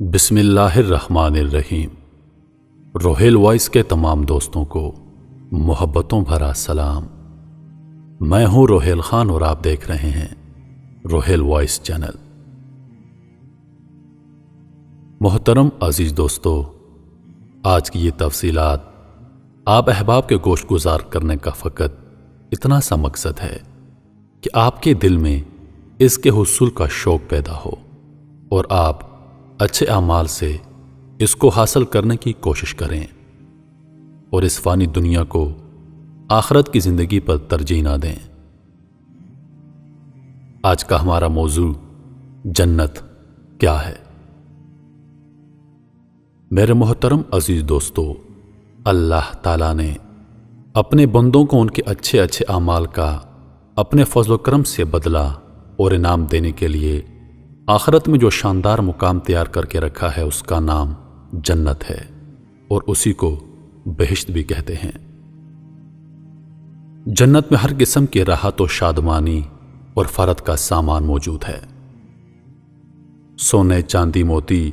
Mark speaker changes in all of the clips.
Speaker 1: بسم اللہ الرحمن الرحیم۔ روہیل وائس کے تمام دوستوں کو محبتوں بھرا سلام۔ میں ہوں روہیل خان اور آپ دیکھ رہے ہیں روہیل وائس چینل۔ محترم عزیز دوستو، آج کی یہ تفصیلات آپ احباب کے گوش گزار کرنے کا فقط اتنا سا مقصد ہے کہ آپ کے دل میں اس کے حصول کا شوق پیدا ہو اور آپ اچھے اعمال سے اس کو حاصل کرنے کی کوشش کریں اور اس فانی دنیا کو آخرت کی زندگی پر ترجیح نہ دیں۔ آج کا ہمارا موضوع جنت کیا ہے؟ میرے محترم عزیز دوستو، اللہ تعالیٰ نے اپنے بندوں کو ان کے اچھے اعمال کا اپنے فضل و کرم سے بدلہ اور انعام دینے کے لیے آخرت میں جو شاندار مقام تیار کر کے رکھا ہے اس کا نام جنت ہے، اور اسی کو بہشت بھی کہتے ہیں۔ جنت میں ہر قسم کی راحت و شادمانی اور فرحت کا سامان موجود ہے۔ سونے، چاندی، موتی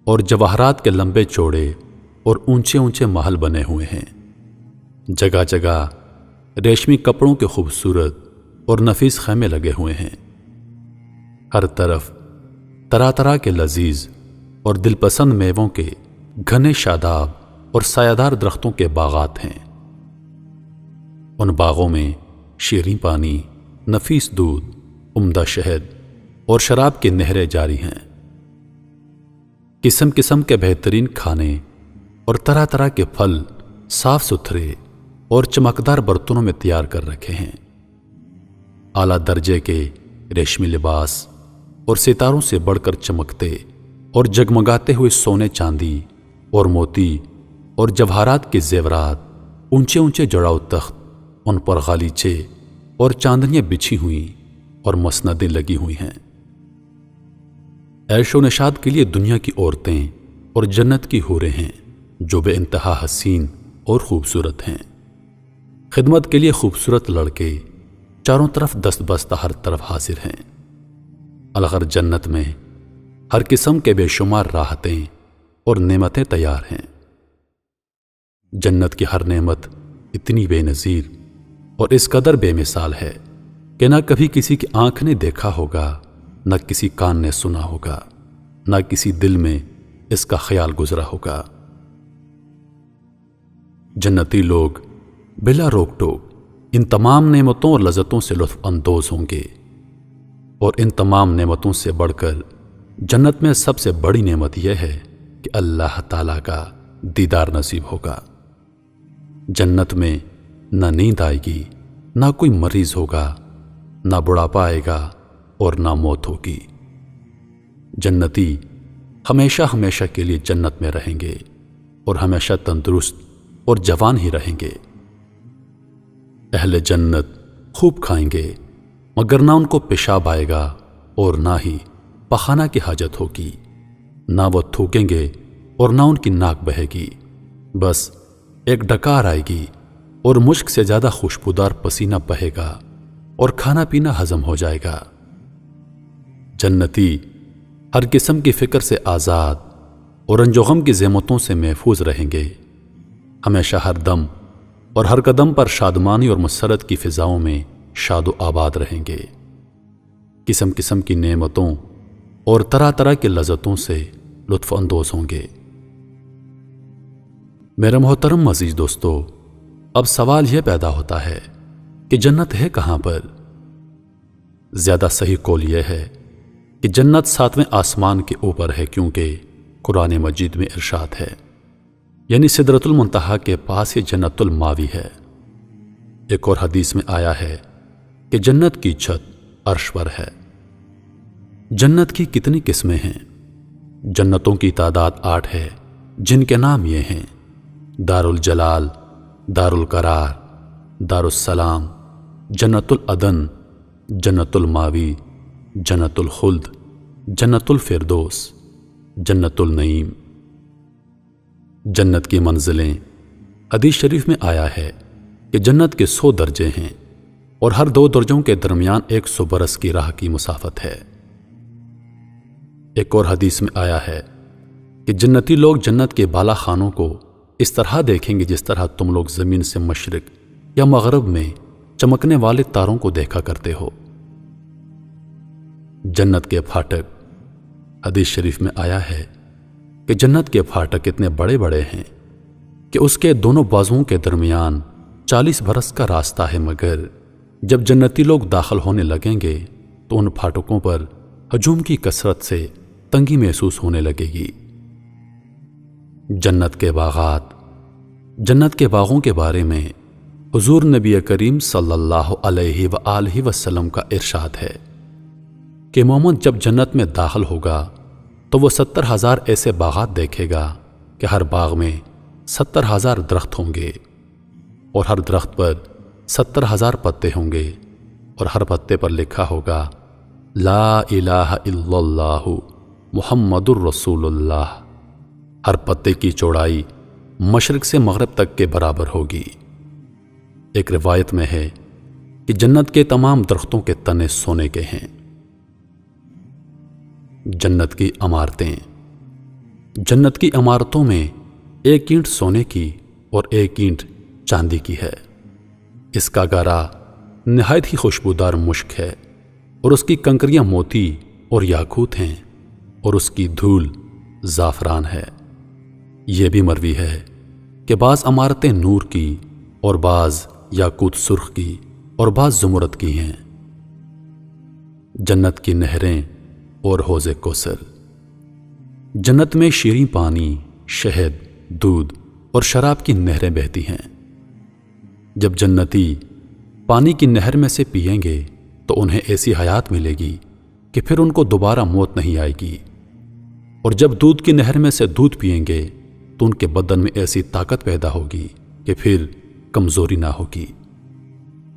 Speaker 1: اور جواہرات کے لمبے چوڑے اور اونچے محل بنے ہوئے ہیں۔ جگہ جگہ ریشمی کپڑوں کے خوبصورت اور نفیس خیمے لگے ہوئے ہیں۔ ہر طرف طرح طرح کے لذیذ اور دل پسند میووں کے گھنے شاداب اور سایہ دار درختوں کے باغات ہیں۔ ان باغوں میں شیریں پانی، نفیس دودھ، عمدہ شہد اور شراب کی نہریں جاری ہیں۔ قسم قسم کے بہترین کھانے اور طرح طرح کے پھل صاف ستھرے اور چمکدار برتنوں میں تیار کر رکھے ہیں۔ اعلیٰ درجے کے ریشمی لباس اور ستاروں سے بڑھ کر چمکتے اور جگمگاتے ہوئے سونے، چاندی اور موتی اور جواہرات کے زیورات، اونچے جڑاؤ تخت، ان پر غالیچے اور چاندنیاں بچھی ہوئی اور مسندیں لگی ہوئی ہیں۔ عیش و نشاد کے لیے دنیا کی عورتیں اور جنت کی حوریں ہیں جو بے انتہا حسین اور خوبصورت ہیں۔ خدمت کے لیے خوبصورت لڑکے چاروں طرف دست بستہ ہر طرف حاضر ہیں۔ الغر جنت میں ہر قسم کے بے شمار راحتیں اور نعمتیں تیار ہیں۔ جنت کی ہر نعمت اتنی بے نظیر اور اس قدر بے مثال ہے کہ نہ کبھی کسی کی آنکھ نے دیکھا ہوگا، نہ کسی کان نے سنا ہوگا، نہ کسی دل میں اس کا خیال گزرا ہوگا۔ جنتی لوگ بلا روک ٹوک ان تمام نعمتوں اور لذتوں سے لطف اندوز ہوں گے، اور ان تمام نعمتوں سے بڑھ کر جنت میں سب سے بڑی نعمت یہ ہے کہ اللہ تعالیٰ کا دیدار نصیب ہوگا۔ جنت میں نہ نیند آئے گی، نہ کوئی مریض ہوگا، نہ بڑھاپا آئے گا اور نہ موت ہوگی۔ جنتی ہمیشہ کے لیے جنت میں رہیں گے اور ہمیشہ تندرست اور جوان ہی رہیں گے۔ اہل جنت خوب کھائیں گے، مگر نہ ان کو پیشاب آئے گا اور نہ ہی پخانہ کی حاجت ہوگی۔ نہ وہ تھوکیں گے اور نہ ان کی ناک بہے گی، بس ایک ڈکار آئے گی اور مشک سے زیادہ خوشبودار پسینہ بہے گا اور کھانا پینا ہضم ہو جائے گا۔ جنتی ہر قسم کی فکر سے آزاد اور رنج و غم کی زحمتوں سے محفوظ رہیں گے۔ ہمیشہ ہر دم اور ہر قدم پر شادمانی اور مسرت کی فضاؤں میں شاد و آباد رہیں گے۔ قسم قسم کی نعمتوں اور طرح طرح کی لذتوں سے لطف اندوز ہوں گے۔ میرے محترم عزیز دوستو، اب سوال یہ پیدا ہوتا ہے کہ جنت ہے کہاں پر؟ زیادہ صحیح قول یہ ہے کہ جنت 7ویں آسمان کے اوپر ہے، کیونکہ قرآن مجید میں ارشاد ہے، یعنی سدرۃ المنتہا کے پاس ہی جنت الماوی ہے۔ ایک اور حدیث میں آیا ہے کہ جنت کی چھت عرش پر ہے۔ جنت کی کتنی قسمیں ہیں؟ جنتوں کی تعداد 8 ہے، جن کے نام یہ ہیں: دار الجلال، دار القرار، دار السلام، جنت العدن، جنت الماوی، جنت الخلد، جنت الفردوس، جنت النعیم۔ جنت کی منزلیں حدیث شریف میں آیا ہے کہ جنت کے 100 درجے ہیں اور ہر 2 درجوں کے درمیان 100 برس کی راہ کی مسافت ہے۔ ایک اور حدیث میں آیا ہے کہ جنتی لوگ جنت کے بالا خانوں کو اس طرح دیکھیں گے جس طرح تم لوگ زمین سے مشرق یا مغرب میں چمکنے والے تاروں کو دیکھا کرتے ہو۔ جنت کے پھاٹک، حدیث شریف میں آیا ہے کہ جنت کے پھاٹک اتنے بڑے بڑے ہیں کہ اس کے دونوں بازوؤں کے درمیان 40 برس کا راستہ ہے، مگر جب جنتی لوگ داخل ہونے لگیں گے تو ان پھاٹکوں پر ہجوم کی کثرت سے تنگی محسوس ہونے لگے گی۔ جنت کے باغات، جنت کے باغوں کے بارے میں حضور نبی کریم صلی اللہ علیہ وآلہ وسلم کا ارشاد ہے کہ مومن جب جنت میں داخل ہوگا تو وہ 70,000 ایسے باغات دیکھے گا کہ ہر باغ میں 70,000 درخت ہوں گے اور ہر درخت پر 70,000 پتے ہوں گے اور ہر پتے پر لکھا ہوگا لا الہ الا اللہ محمد الرسول اللہ۔ ہر پتے کی چوڑائی مشرق سے مغرب تک کے برابر ہوگی۔ ایک روایت میں ہے کہ جنت کے تمام درختوں کے تنے سونے کے ہیں۔ جنت کی عمارتیں، جنت کی عمارتوں میں ایک اینٹ سونے کی اور ایک اینٹ چاندی کی ہے۔ اس کا گارا نہایت ہی خوشبودار مشک ہے اور اس کی کنکریاں موتی اور یاقوت ہیں اور اس کی دھول زعفران ہے۔ یہ بھی مروی ہے کہ بعض عمارتیں نور کی اور بعض یاقوت سرخ کی اور بعض زمرد کی ہیں۔ جنت کی نہریں اور حوض کوثر، جنت میں شیریں پانی، شہد، دودھ اور شراب کی نہریں بہتی ہیں۔ جب جنتی پانی کی نہر میں سے پئیں گے تو انہیں ایسی حیات ملے گی کہ پھر ان کو دوبارہ موت نہیں آئے گی، اور جب دودھ کی نہر میں سے دودھ پئیں گے تو ان کے بدن میں ایسی طاقت پیدا ہوگی کہ پھر کمزوری نہ ہوگی،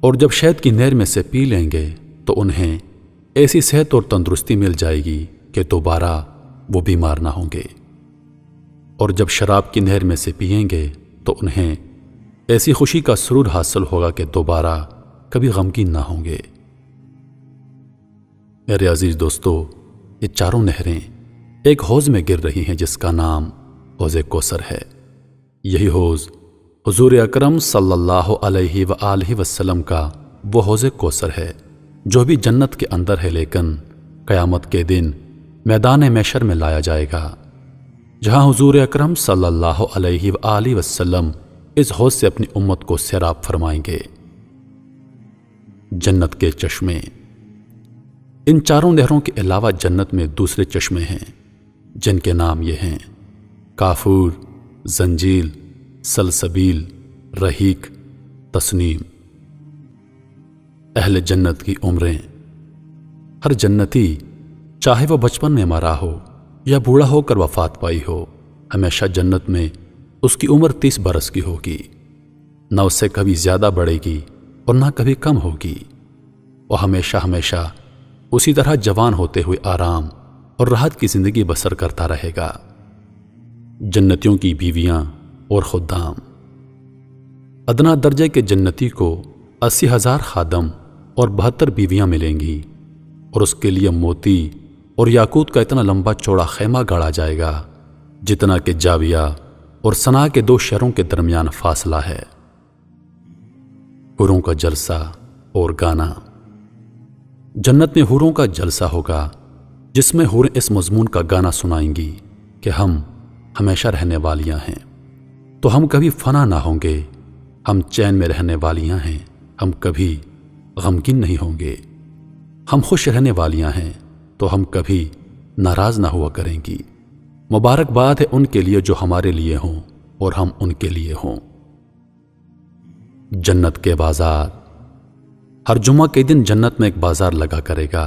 Speaker 1: اور جب شہد کی نہر میں سے پی لیں گے تو انہیں ایسی صحت اور تندرستی مل جائے گی کہ دوبارہ وہ بیمار نہ ہوں گے، اور جب شراب کی نہر میں سے پئیں گے تو انہیں ایسی خوشی کا سرور حاصل ہوگا کہ دوبارہ کبھی غمگین نہ ہوں گے۔ میرے عزیز دوستو، یہ چاروں نہریں ایک حوض میں گر رہی ہیں جس کا نام حوض کوثر ہے۔ یہی حوض حضور اکرم صلی اللہ علیہ وآلہ وسلم کا وہ حوض کوثر ہے جو بھی جنت کے اندر ہے، لیکن قیامت کے دن میدان محشر میں لایا جائے گا، جہاں حضور اکرم صلی اللہ علیہ وآلہ وسلم اس حوض سے اپنی امت کو سیراب فرمائیں گے۔ جنت کے چشمے، ان چاروں نہروں کے علاوہ جنت میں دوسرے چشمے ہیں جن کے نام یہ ہیں کافور، زنجیل، سلسبیل، رحیق، تسنیم۔ اہل جنت کی عمریں، ہر جنتی چاہے وہ بچپن میں مرا ہو یا بوڑھا ہو کر وفات پائی ہو، ہمیشہ جنت میں اس کی عمر 30 برس کی ہوگی، نہ اس سے کبھی زیادہ بڑھے گی اور نہ کبھی کم ہوگی، وہ ہمیشہ ہمیشہ اسی طرح جوان ہوتے ہوئے آرام اور راحت کی زندگی بسر کرتا رہے گا۔ جنتیوں کی بیویاں اور خدام، ادنا درجے کے جنتی کو 80,000 خادم اور 72 بیویاں ملیں گی، اور اس کے لیے موتی اور یاقوت کا اتنا لمبا چوڑا خیمہ گاڑا جائے گا جتنا کہ جاویہ اور صنعاء کے 2 شہروں کے درمیان فاصلہ ہے۔ حوروں کا جلسہ اور گانا، جنت میں حوروں کا جلسہ ہوگا جس میں حوریں اس مضمون کا گانا سنائیں گی کہ ہم ہمیشہ رہنے والیاں ہیں، تو ہم کبھی فنا نہ ہوں گے، ہم چین میں رہنے والیاں ہیں، ہم کبھی غمگین نہیں ہوں گے، ہم خوش رہنے والیاں ہیں تو ہم کبھی ناراض نہ ہوا کریں گی۔ مبارکباد ہے ان کے لیے جو ہمارے لیے ہوں اور ہم ان کے لیے ہوں۔ جنت کے بازار، ہر جمعہ کے دن جنت میں ایک بازار لگا کرے گا،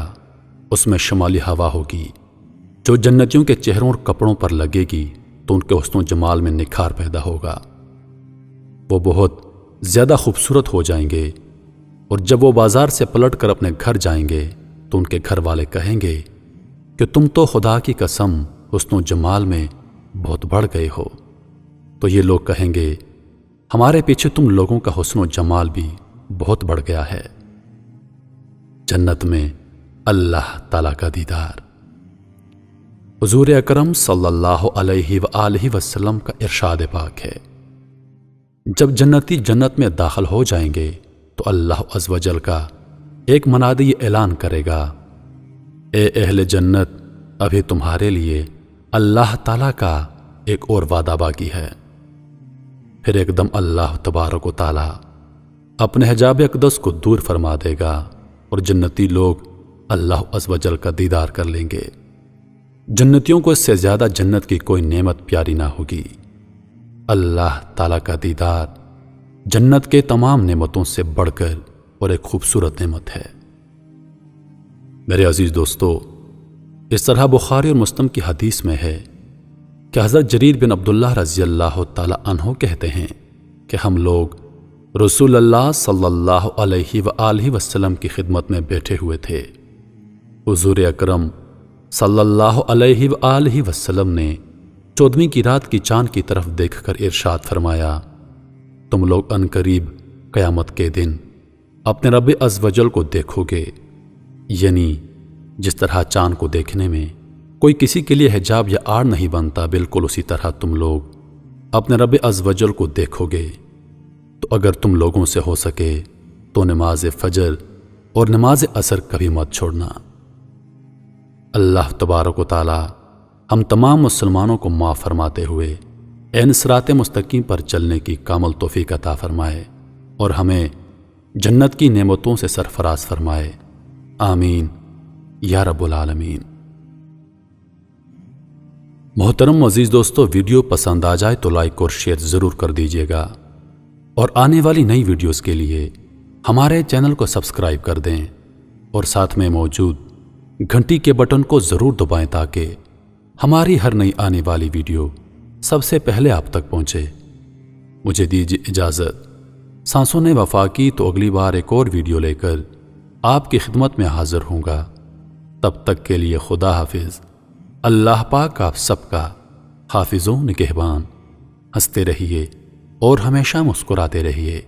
Speaker 1: اس میں شمالی ہوا ہوگی جو جنتیوں کے چہروں اور کپڑوں پر لگے گی تو ان کے حسن و جمال میں نکھار پیدا ہوگا، وہ بہت زیادہ خوبصورت ہو جائیں گے، اور جب وہ بازار سے پلٹ کر اپنے گھر جائیں گے تو ان کے گھر والے کہیں گے کہ تم تو خدا کی قسم حسن و جمال میں بہت بڑھ گئے ہو، تو یہ لوگ کہیں گے ہمارے پیچھے تم لوگوں کا حسن و جمال بھی بہت بڑھ گیا ہے۔ جنت میں اللہ تعالیٰ کا دیدار، حضور اکرم صلی اللہ علیہ وآلہ وسلم کا ارشاد پاک ہے، جب جنتی جنت میں داخل ہو جائیں گے تو اللہ عز و جل کا ایک منادی یہ اعلان کرے گا، اے اہل جنت، ابھی تمہارے لیے اللہ تعالیٰ کا ایک اور وعدہ باقی ہے۔ پھر ایک دم اللہ تبارک و تعالیٰ اپنے حجاب اقدس کو دور فرما دے گا اور جنتی لوگ اللہ عز و جل کا دیدار کر لیں گے۔ جنتیوں کو اس سے زیادہ جنت کی کوئی نعمت پیاری نہ ہوگی۔ اللہ تعالیٰ کا دیدار جنت کے تمام نعمتوں سے بڑھ کر اور ایک خوبصورت نعمت ہے۔ میرے عزیز دوستو، اس طرح بخاری اور مسلم کی حدیث میں ہے کہ حضرت جریر بن عبداللہ رضی اللہ تعالی عنہ کہتے ہیں کہ ہم لوگ رسول اللہ صلی اللہ علیہ وآلہ وسلم کی خدمت میں بیٹھے ہوئے تھے۔ حضور اکرم صلی اللہ علیہ وآلہ وسلم نے 14ویں کی رات کی چاند کی طرف دیکھ کر ارشاد فرمایا، تم لوگ عنقریب قیامت کے دن اپنے رب عز و جل کو دیکھو گے، یعنی جس طرح چاند کو دیکھنے میں کوئی کسی کے لیے حجاب یا آڑ نہیں بنتا، بالکل اسی طرح تم لوگ اپنے رب عز و جل کو دیکھو گے۔ تو اگر تم لوگوں سے ہو سکے تو نماز فجر اور نماز عصر کبھی مت چھوڑنا۔ اللہ تبارک و تعالی ہم تمام مسلمانوں کو معاف فرماتے ہوئے عین صراط مستقیم پر چلنے کی کامل توفیق عطا فرمائے اور ہمیں جنت کی نعمتوں سے سرفراز فرمائے، آمین یا رب العالمین۔ محترم عزیز دوستو، ویڈیو پسند آ جائے تو لائک اور شیئر ضرور کر دیجیے گا، اور آنے والی نئی ویڈیوز کے لیے ہمارے چینل کو سبسکرائب کر دیں اور ساتھ میں موجود گھنٹی کے بٹن کو ضرور دبائیں تاکہ ہماری ہر نئی آنے والی ویڈیو سب سے پہلے آپ تک پہنچے۔ مجھے دیجیے اجازت، سانسوں نے وفا کی تو اگلی بار ایک اور ویڈیو لے کر آپ کی خدمت میں حاضر ہوں گا۔ تب تک کے لیے خدا حافظ۔ اللہ پاک آپ سب کا حافظ و نگہبان۔ ہنستے رہیے اور ہمیشہ مسکراتے رہیے۔